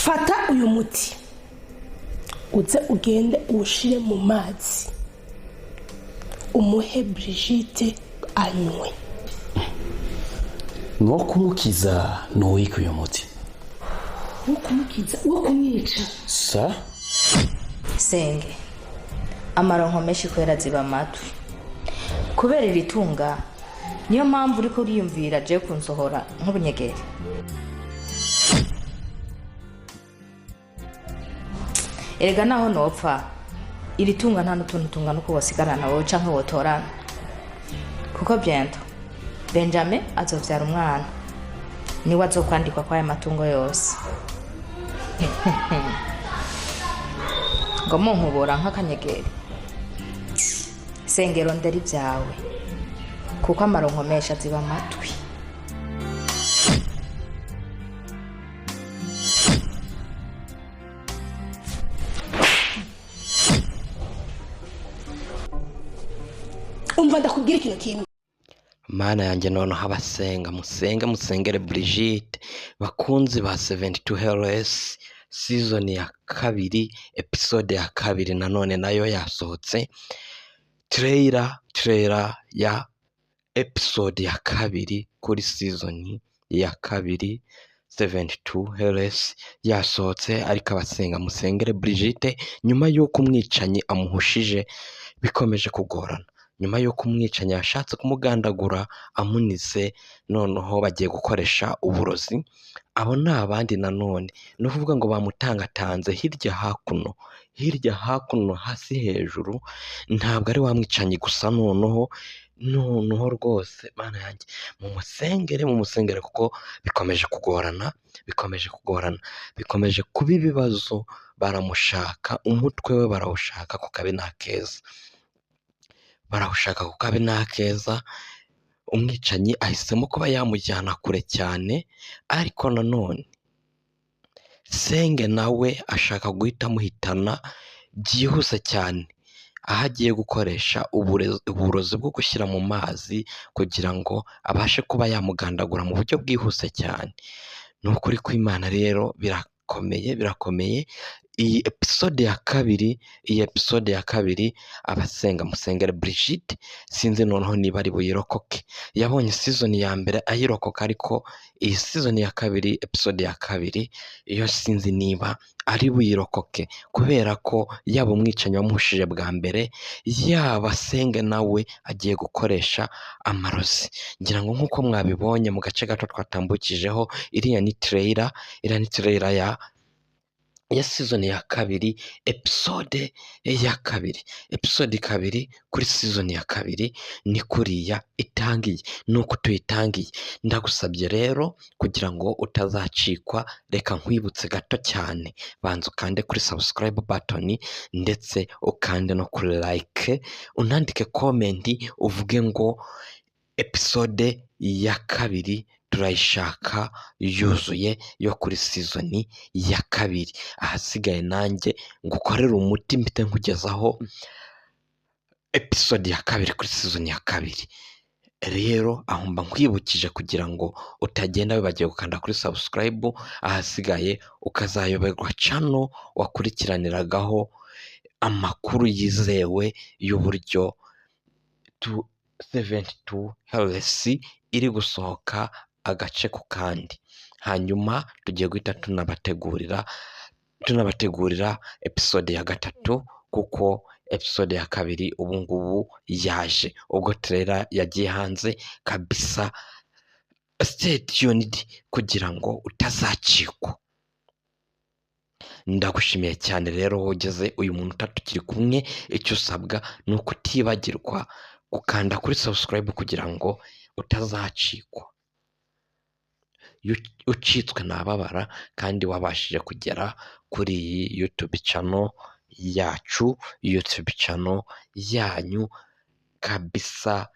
fata uyu muti uze ugende uwushire mu mazi umuhe Brigitte anywe. No kumukiza no wiki uyu muti. Wo kumukiza wo kumwica. Sa Senge amaronko menshi kwera ziba amatwi kubera iri tunga niyo mpamvu uriko uriyumvira je kunsohora nk'ubunyegeri. Erega naho nopfa iri tunga nta n'utuntu tungana uko wasigarana wowe canke wotorana kuko biento Benjamin azovyara umwana niwe azokwandikwa kwa aya matungo yose. Ngo munkubora nk'akanyegeri. Sengero nderi byawe kuko amaronko mesha ziba amatwi. Umva ndakubwira ikintu kimwe. Mana yanjye noneho abasenga musengere Brigitte bakunzi ba 72 HLS season ya 2 episode ya 2 nanone nayo yasohotse. Trailer ya episode ya 2 kuri season ya 2 72 HLS yasohotse, ariko abasenga musengere Brigitte nyuma y'uko umwicanyi amuhushije bikomeje kugorana. Nyuma y'uko umwicanyi yashatse kumugandagura amunize, noneho bagiye gukoresha uburozi. Abo ni abandi nanone, ni ukuvuga ngo bamutangatanze hirya hakuno hasi hejuru. Ntabwo ari wa mwicanyi gusa, noneho rwose Mana yanjye mumusengere kuko bikomeje kugorana, bikomeje kuba ibibazo. Baramushaka, umutwe we barawushaka ku kabi n'akeza. Umwicanyi ahisemo kuba yamujyana kure cyane, ariko nanone Senge nawe ashaka guhita amuhitana byihuse cyane, aho agiye gukoresha uburozi bwo gushyira mu mazi kugira ngo abashe kuba yamugandagura mu buryo bwihuse cyane. Ni ukuri kw'Imana rero birakomeye. Iyi episode ya kabiri abasenga musengere Brigitte, sinzi noneho niba ari buyirokoke. Yabonye season ya mbere ayirokoka, ariko iyi season ya 2 episode ya 2 iyo sinzi niba ari buyirokoke, kubera ko yaba umwicanyi wamuhushije bwa mbere, yaba Senge nawe agiye gukoresha amarozi. Ngira ngo nk'uko mwabibonye mu gace gato twatambukijeho, iriya ni trailer ya season ya 2 episode ya 2 kuri season ya 2 ni kuriya itangiye, nuko tuyitangiye. Ndagusabye rero kugira ngo utazacikwa, reka nkwibutse gato cyane, banza ukande kuri subscribe button ndetse ukande no kuri like, unandike comment uvuge ngo episode ya 2 turayishaka yuzuye yo kuri season ya 2. Ahasigaye nanjye ngukorera umuti mpite nkugezaho episode ya 2 kuri season ya 2. Rero aho mba nkwibukije kugira ngo utagenda wibagiwe gukanda kuri subscribe, ahasigaye ukazayoberwa channel wakurikiraniragaho amakuru yizewe y'uburyo 72 HLS iri gusohoka agace ku kandi. Hanyuma tugiye guhita tunabategurira episode ya 3, kuko episode ya 2 ubu ngubu yaje, ubwo trailer yagiye hanze kabisa. Stay tuned kugira ngo utazacikwa. Ndagushimiye cyane rero wogeze uyu muntu tukiri kumwe. Icyo usabwa ni ukutibagirwa gukanda kuri subscribe kugira ngo utazacikwa. Ucitswe nababara, kandi wabashije kugera kuri iyi YouTube channel yacu, YouTube channel yanyu kabisa.